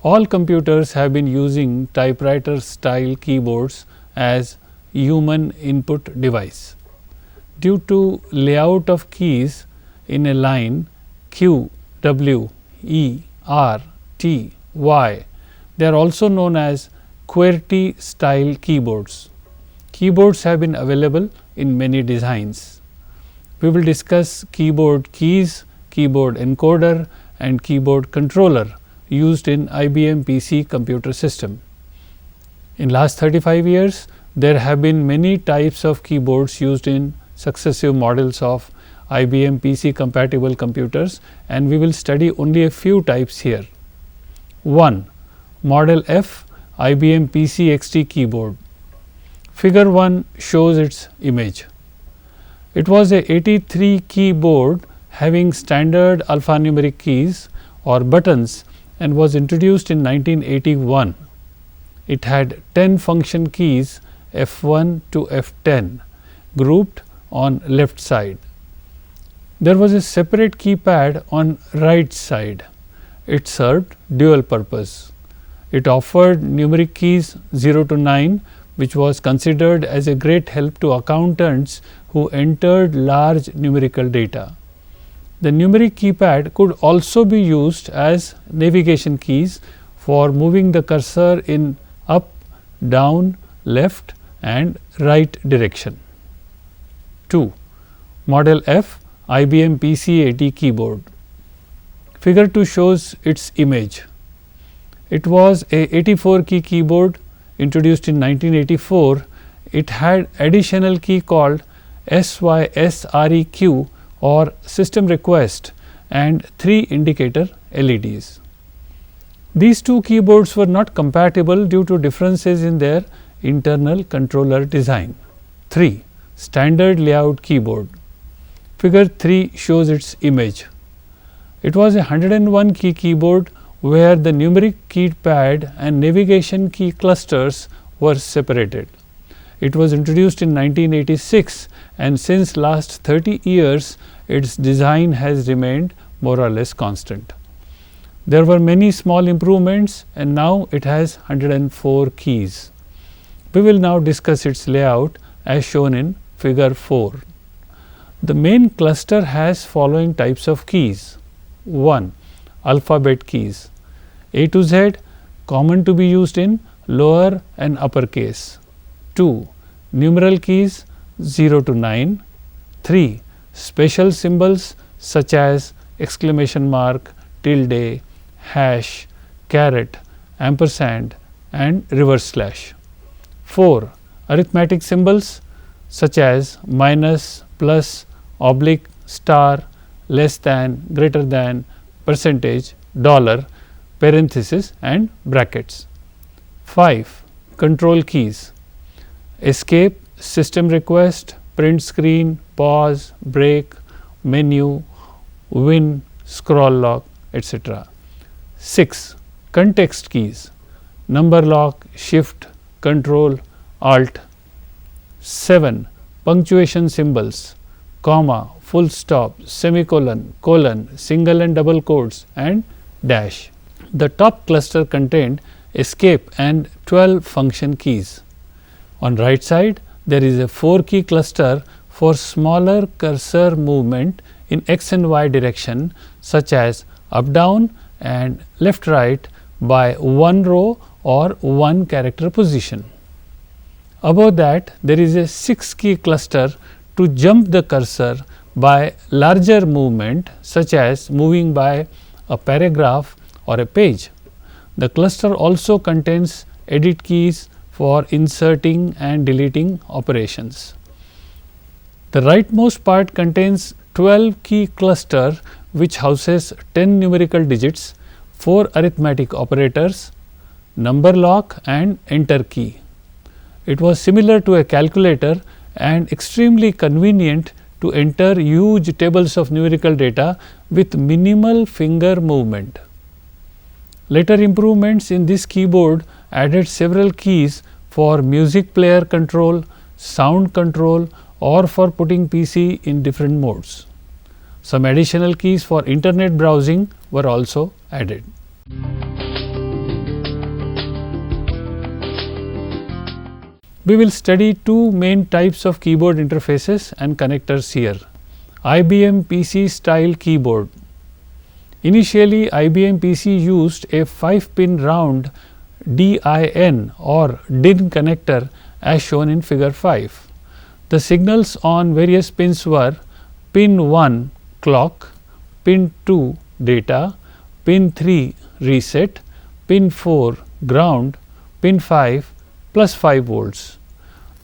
All computers have been using typewriter style keyboards as human input device. Due to layout of keys in a line Q, W, E, R, T, Y, they are also known as QWERTY style keyboards. Keyboards have been available in many designs. We will discuss keyboard keys, keyboard encoder and keyboard controller used in IBM PC computer system. In last 35 years, there have been many types of keyboards used in successive models of IBM PC compatible computers, and we will study only a few types here. 1. Model F IBM PC XT keyboard. Figure 1 shows its image. It was a 83 keyboard having standard alphanumeric keys or buttons and was introduced in 1981. It had 10 function keys F1 to F10 grouped on left side. There was a separate keypad on right side. It served dual purpose. It offered numeric keys 0 to 9, which was considered as a great help to accountants who entered large numerical data. The numeric keypad could also be used as navigation keys for moving the cursor in up, down, left and right direction. 2. Model F IBM PC80 keyboard. Figure 2 shows its image. It was a 84 key keyboard introduced in 1984. It had additional key called SYSREQ or system request and 3 indicator LEDs. These two keyboards were not compatible due to differences in their internal controller design. 3. Standard layout keyboard. Figure 3 shows its image. It was a 101 key keyboard where the numeric keypad and navigation key clusters were separated. It was introduced in 1986 and since last 30 years its design has remained more or less constant. There were many small improvements and now it has 104 keys. We will now discuss its layout as shown in figure 4. The main cluster has following types of keys. 1. Alphabet keys. A to Z common to be used in lower and upper case. 2. Numeral keys 0 to 9. 3. Special symbols such as exclamation mark, tilde, hash, caret, ampersand and reverse slash. 4. Arithmetic symbols such as minus, plus, oblique, star, less than, greater than, percentage, dollar, parenthesis and brackets. 5. Control keys. Escape, system request, print screen, pause, break, menu, win, scroll lock, etc. 6. Context keys. Number lock, shift, control, alt. 7. Punctuation symbols, comma, full stop, semicolon, colon, single and double quotes and dash. The top cluster contained escape and 12 function keys. On right side, there is a 4 key cluster for smaller cursor movement in x and y direction such as up down and left right by one row or one character position. Above that, there is a 6 key cluster to jump the cursor by larger movement such as moving by a paragraph or a page. The cluster also contains edit keys for inserting and deleting operations. The rightmost part contains 12 key cluster which houses 10 numerical digits, 4 arithmetic operators, number lock and enter key. It was similar to a calculator and extremely convenient to enter huge tables of numerical data with minimal finger movement. Later improvements in this keyboard added several keys for music player control, sound control or for putting PC in different modes. Some additional keys for internet browsing were also added. We will study two main types of keyboard interfaces and connectors here. IBM PC style keyboard. Initially, IBM PC used a 5-pin round DIN or DIN connector as shown in figure 5. The signals on various pins were pin 1 clock, pin 2 data, pin 3 reset, pin 4 ground, pin 5 plus 5 volts.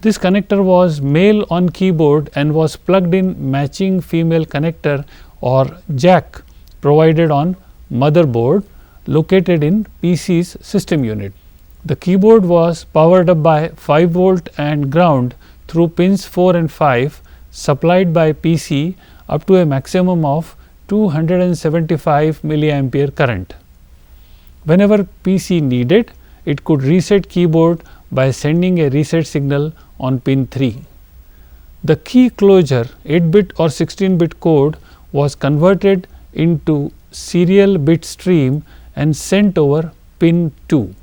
This connector was male on keyboard and was plugged in matching female connector or jack provided on motherboard located in PC's system unit. The keyboard was powered up by 5 volt and ground through pins 4 and 5 supplied by PC up to a maximum of 275 milliampere current. Whenever PC needed, it could reset keyboard by sending a reset signal on pin 3. The key closure 8-bit or 16-bit code was converted into serial bit stream and sent over pin 2.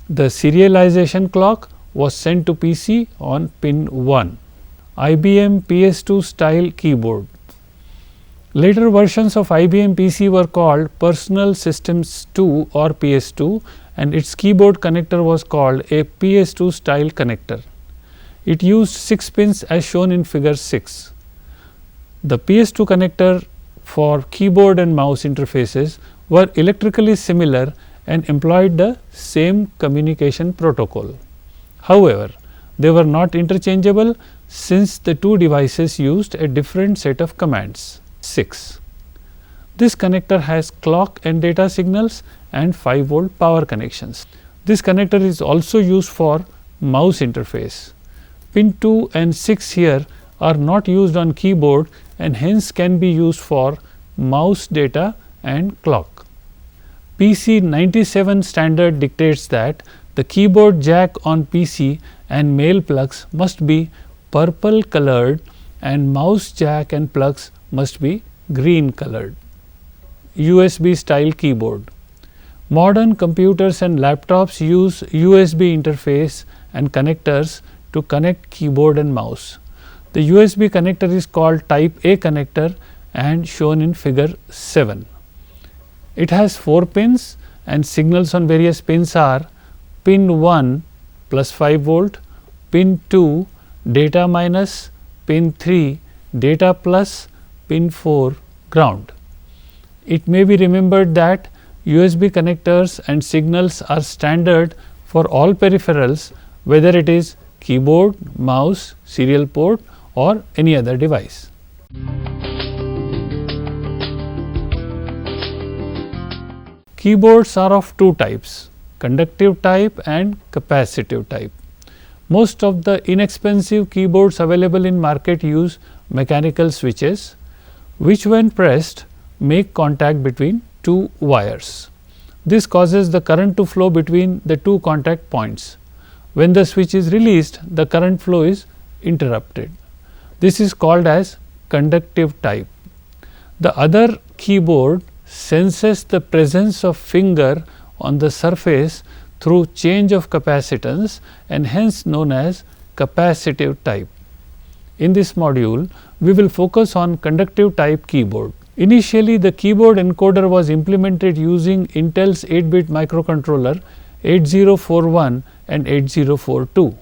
The serialization clock was sent to PC on pin 1. IBM PS2 style keyboard. Later versions of IBM PC were called Personal Systems 2 or PS2, and its keyboard connector was called a PS2 style connector. It used 6 pins as shown in figure 6. The PS2 connector for keyboard and mouse interfaces were electrically similar and employed the same communication protocol. However, they were not interchangeable since the two devices used a different set of commands. 6. This connector has clock and data signals and 5 volt power connections. This connector is also used for mouse interface. Pin 2 and 6 here are not used on keyboard and hence can be used for mouse data and clock. PC 97 standard dictates that the keyboard jack on PC and male plugs must be purple colored and mouse jack and plugs must be green colored. USB style keyboard. Modern computers and laptops use USB interface and connectors to connect keyboard and mouse. The USB connector is called type A connector and shown in figure 7. It has 4 pins and signals on various pins are pin 1 plus 5 volt, pin 2 data minus, pin 3 data plus, pin 4 ground. It may be remembered that USB connectors and signals are standard for all peripherals, whether it is keyboard, mouse, serial port or any other device. Keyboards are of two types, conductive type and capacitive type. Most of the inexpensive keyboards available in market use mechanical switches, which when pressed make contact between two wires. This causes the current to flow between the two contact points. When the switch is released, the current flow is interrupted. This is called as conductive type. The other keyboard senses the presence of finger on the surface through change of capacitance and hence known as capacitive type. In this module, we will focus on conductive type keyboard. Initially, the keyboard encoder was implemented using Intel's 8-bit microcontroller 8041 and 8042.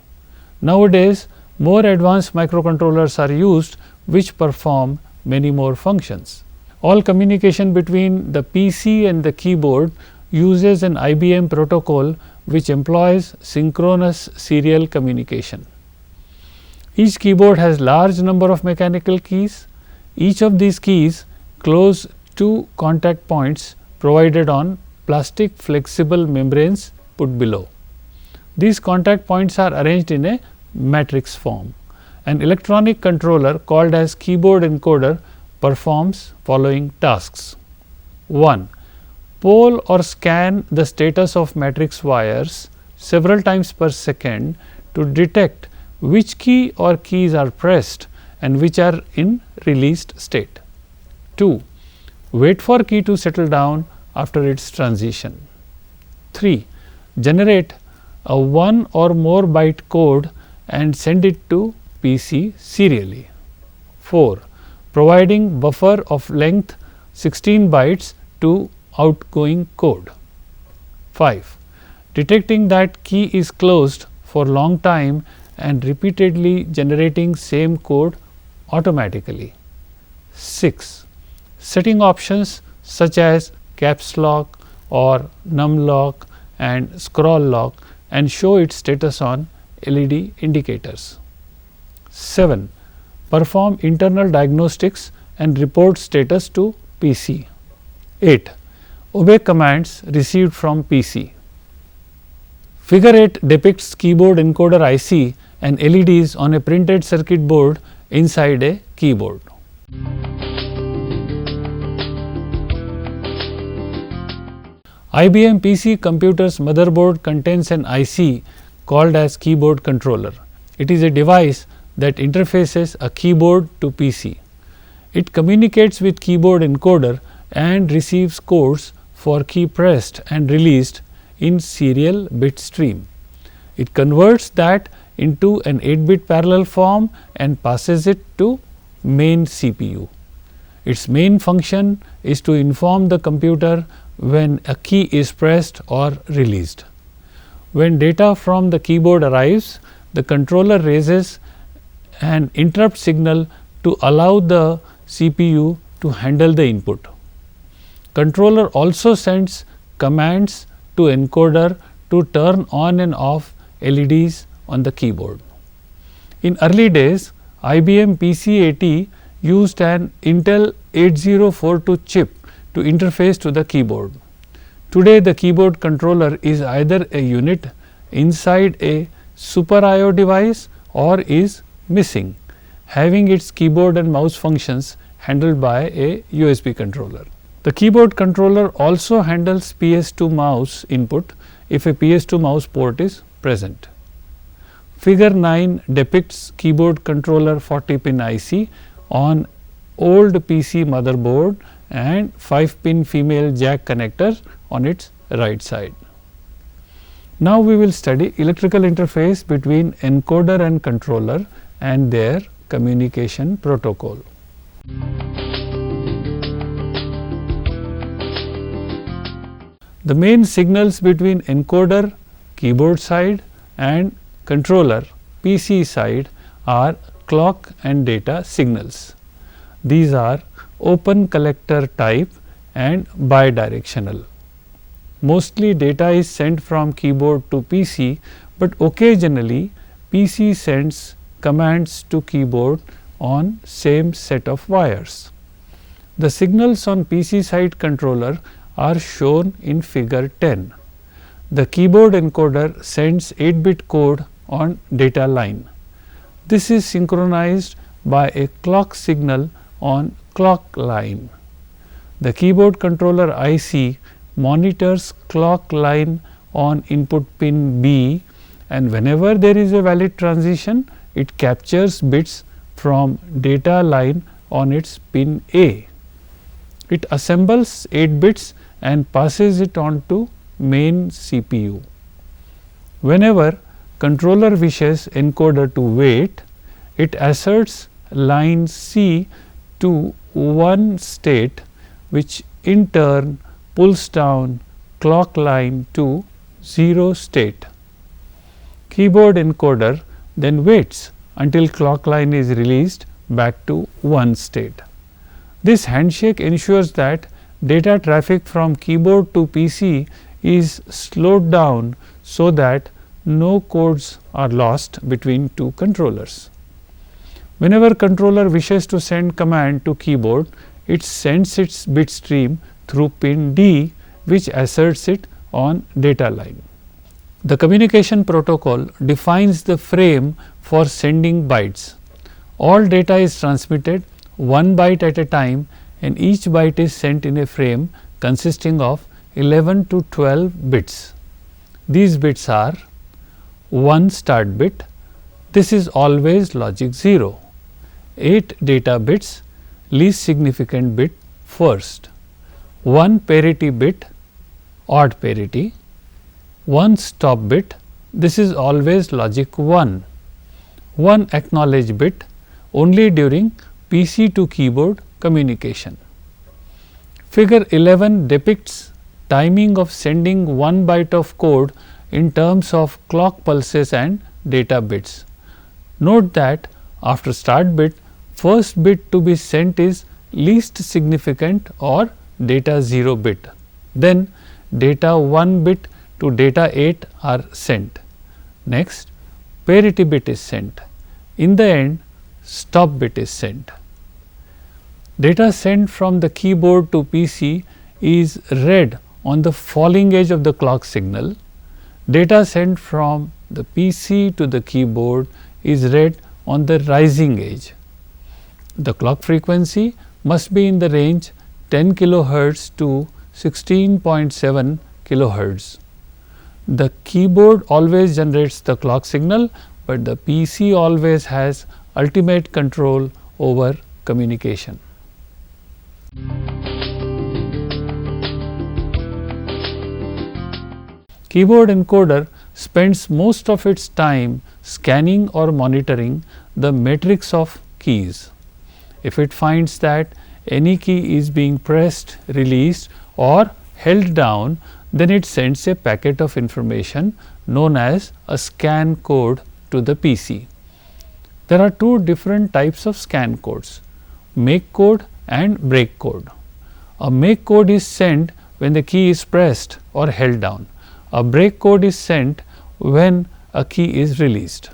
Nowadays, more advanced microcontrollers are used which perform many more functions. All communication between the PC and the keyboard uses an IBM protocol which employs synchronous serial communication. Each keyboard has large number of mechanical keys. Each of these keys close two contact points provided on plastic flexible membranes put below. These contact points are arranged in a matrix form. An electronic controller called as keyboard encoder performs following tasks. 1. Poll or scan the status of matrix wires several times per second to detect which key or keys are pressed and which are in released state. 2. Wait for key to settle down after its transition. 3. Generate a 1 or more byte code and send it to PC serially. 4. Providing buffer of length 16 bytes to outgoing code. 5. Detecting that key is closed for long time and repeatedly generating same code automatically. 6. Setting options such as caps lock or num lock and scroll lock and show its status on LED indicators. 7. Perform internal diagnostics and report status to PC. 8. Obey commands received from PC. Figure 8 depicts keyboard encoder IC and LEDs on a printed circuit board inside a keyboard. IBM PC computer's motherboard contains an IC called as keyboard controller. It is a device that interfaces a keyboard to PC. It communicates with keyboard encoder and receives codes for key pressed and released in serial bit stream. It converts that into an 8-bit parallel form and passes it to main CPU. Its main function is to inform the computer when a key is pressed or released. When data from the keyboard arrives, the controller raises an interrupt signal to allow the CPU to handle the input. Controller also sends commands to encoder to turn on and off LEDs on the keyboard. In early days, IBM PC-80 used an Intel 8042 chip to interface to the keyboard. Today, the keyboard controller is either a unit inside a Super I/O device or is missing, having its keyboard and mouse functions handled by a USB controller. The keyboard controller also handles PS2 mouse input if a PS2 mouse port is present. Figure 9 depicts keyboard controller 40-pin IC on old PC motherboard and 5-pin female jack connector on its right side. Now, we will study electrical interface between encoder and controller and their communication protocol. The main signals between encoder keyboard side and controller PC side are clock and data signals. These are open collector type and bidirectional. Mostly data is sent from keyboard to PC, but occasionally PC sends commands to keyboard on same set of wires. The signals on PC side controller are shown in figure 10. The keyboard encoder sends 8-bit code on data line. This is synchronized by a clock signal on clock line. The keyboard controller IC monitors clock line on input pin B, and whenever there is a valid transition, it captures bits from data line on its pin A. It assembles 8 bits and passes it on to main CPU. Whenever controller wishes encoder to wait, it asserts line C to 1 state, which in turn pulls down clock line to 0 state. Keyboard encoder then waits until clock line is released back to 1 state. This handshake ensures that data traffic from keyboard to PC is slowed down so that no codes are lost between two controllers. Whenever controller wishes to send command to keyboard, it sends its bit stream through pin D, which asserts it on data line. The communication protocol defines the frame for sending bytes. All data is transmitted 1 byte at a time, and each byte is sent in a frame consisting of 11 to 12 bits. These bits are 1 start bit, this is always logic 0, 8 data bits, least significant bit first, 1 parity bit, odd parity, 1 stop bit, this is always logic 1, one acknowledge bit only during PC to keyboard communication. Figure 11 depicts timing of sending 1 byte of code in terms of clock pulses and data bits. Note that after start bit, first bit to be sent is least significant or data 0 bit. Then data 1 bit to data 8 are sent. Next, parity bit is sent. In the end, stop bit is sent. Data sent from the keyboard to PC is read on the falling edge of the clock signal. Data sent from the PC to the keyboard is read on the rising edge. The clock frequency must be in the range 10 kHz to 16.7 kHz. The keyboard always generates the clock signal, but the PC always has ultimate control over communication. Keyboard encoder spends most of its time scanning or monitoring the matrix of keys. If it finds that any key is being pressed, released or held down, then it sends a packet of information known as a scan code to the PC. There are two different types of scan codes, make code and break code. A make code is sent when the key is pressed or held down. A break code is sent when a key is released.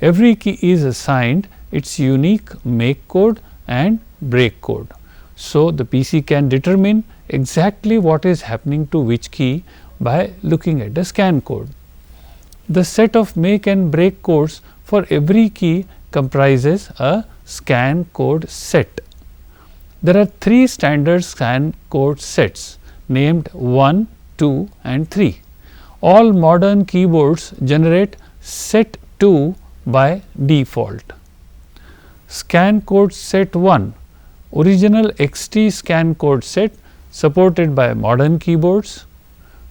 Every key is assigned its unique make code and break code. So, the PC can determine exactly what is happening to which key by looking at the scan code. The set of make and break codes for every key comprises a scan code set. There are 3 standard scan code sets named 1, 2 and 3. All modern keyboards generate set 2 by default. Scan code set 1, original XT scan code set supported by modern keyboards.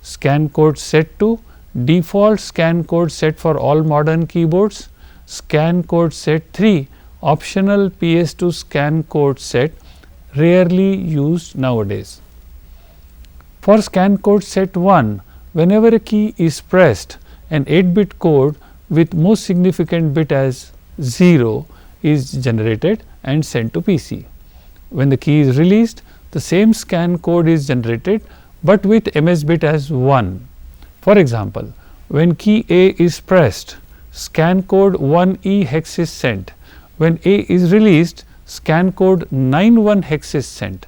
Scan code set 2, default scan code set for all modern keyboards. Scan code set 3, optional PS2 scan code set rarely used nowadays. For scan code set 1, whenever a key is pressed, an 8-bit code with most significant bit as 0 is generated and sent to PC. When the key is released, the same scan code is generated, but with MS bit as 1. For example, when key A is pressed, scan code 1E hex is sent. When A is released, scan code 91 hex is sent.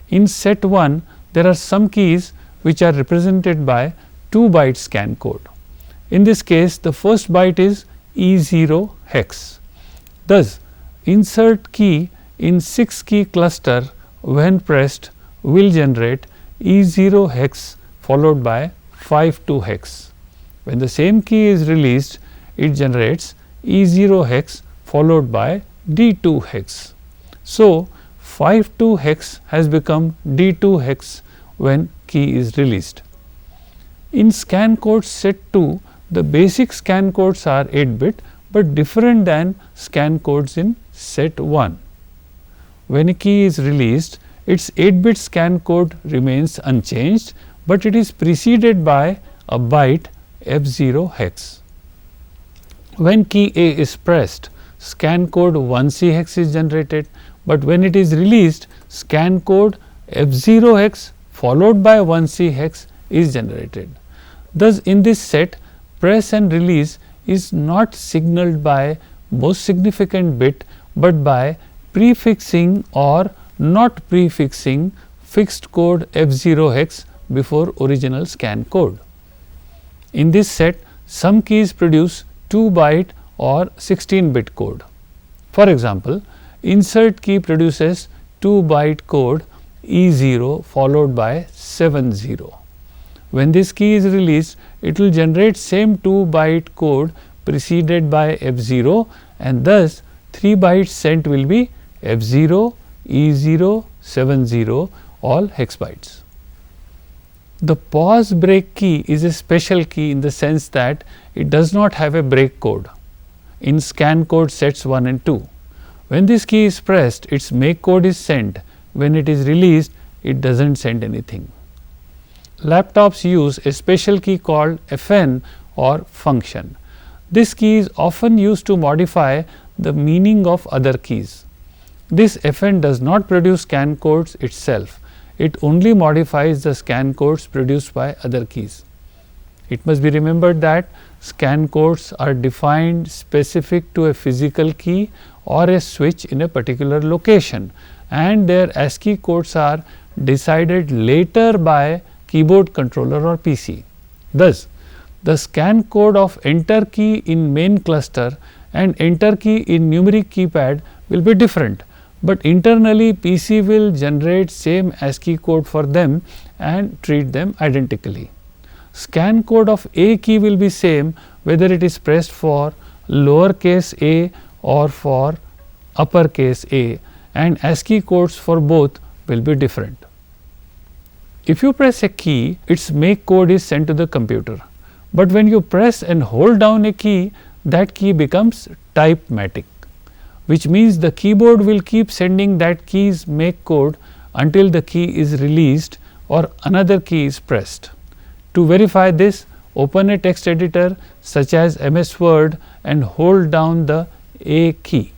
In set 1, there are some keys which are represented by 2 byte scan code. In this case, the first byte is E0 hex. Thus, insert key in 6 key cluster when pressed will generate E0 hex followed by 52 hex. When the same key is released, it generates E0 hex followed by D2 hex. So, 52 hex has become D2 hex when key is released. In scan code set 2, the basic scan codes are 8-bit, but different than scan codes in set 1. When a key is released, its 8-bit scan code remains unchanged, but it is preceded by a byte F0 hex. When key A is pressed, scan code 1C hex is generated, but when it is released, scan code F0 hex followed by 1C hex is generated. Thus, in this set, press and release is not signaled by most significant bit, but by prefixing or not prefixing fixed code F0 hex before original scan code. In this set, some keys produce 2 byte or 16-bit code. For example, insert key produces 2 byte code E0 followed by 70. When this key is released, it will generate same 2 byte code preceded by F0, and thus 3 bytes sent will be F0, E0, 70, all hex bytes. The pause break key is a special key in the sense that it does not have a break code. in scan code sets 1 and 2. When this key is pressed, its make code is sent. When it is released, it does not send anything. Laptops use a special key called FN or function. This key is often used to modify the meaning of other keys. This FN does not produce scan codes itself. It only modifies the scan codes produced by other keys. It must be remembered that scan codes are defined specific to a physical key or a switch in a particular location, and their ASCII codes are decided later by keyboard controller or PC. Thus, the scan code of enter key in main cluster and enter key in numeric keypad will be different, but internally PC will generate same ASCII code for them and treat them identically. Scan code of A key will be same whether it is pressed for lowercase a or for uppercase a, and ASCII codes for both will be different. If you press a key, its make code is sent to the computer, but when you press and hold down a key, that key becomes typematic, which means the keyboard will keep sending that key's make code until the key is released or another key is pressed. To verify this, open a text editor such as MS Word and hold down the A key.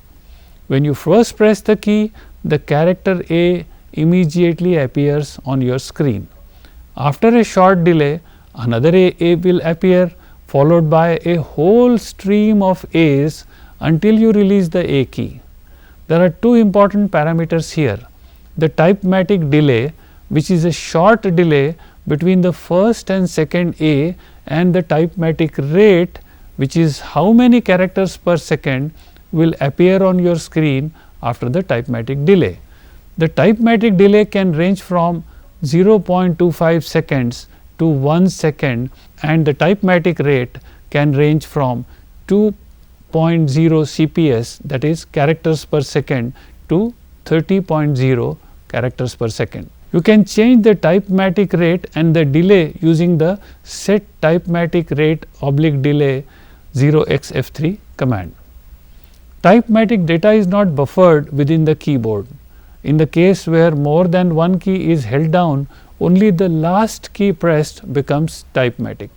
When you first press the key, the character A immediately appears on your screen. After a short delay, another A will appear, followed by a whole stream of A's until you release the A key. There are two important parameters here: the typematic delay, which is a short delay between the first and second A, and the typematic rate, which is how many characters per second will appear on your screen after the typematic delay. The typematic delay can range from 0.25 seconds to 1 second, and the typematic rate can range from 2.0 CPS, that is characters per second, to 30.0 characters per second. You can change the typematic rate and the delay using the set typematic rate /delay 0xF3 command. Typematic data is not buffered within the keyboard. In the case where more than one key is held down, only the last key pressed becomes typematic.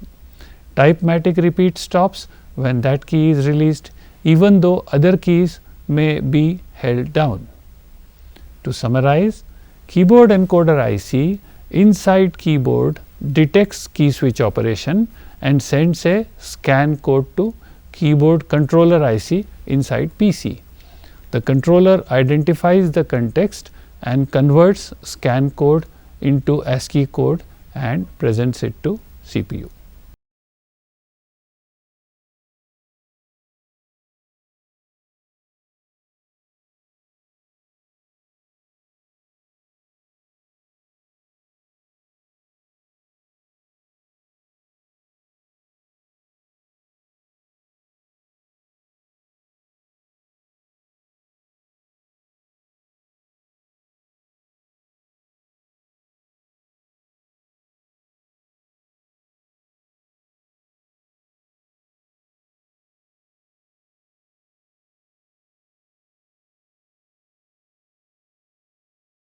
Typematic repeat stops when that key is released, even though other keys may be held down. To summarize, keyboard encoder IC inside keyboard detects key switch operation and sends a scan code to keyboard controller IC inside PC. The controller identifies the context and converts scan code into ASCII code and presents it to CPU.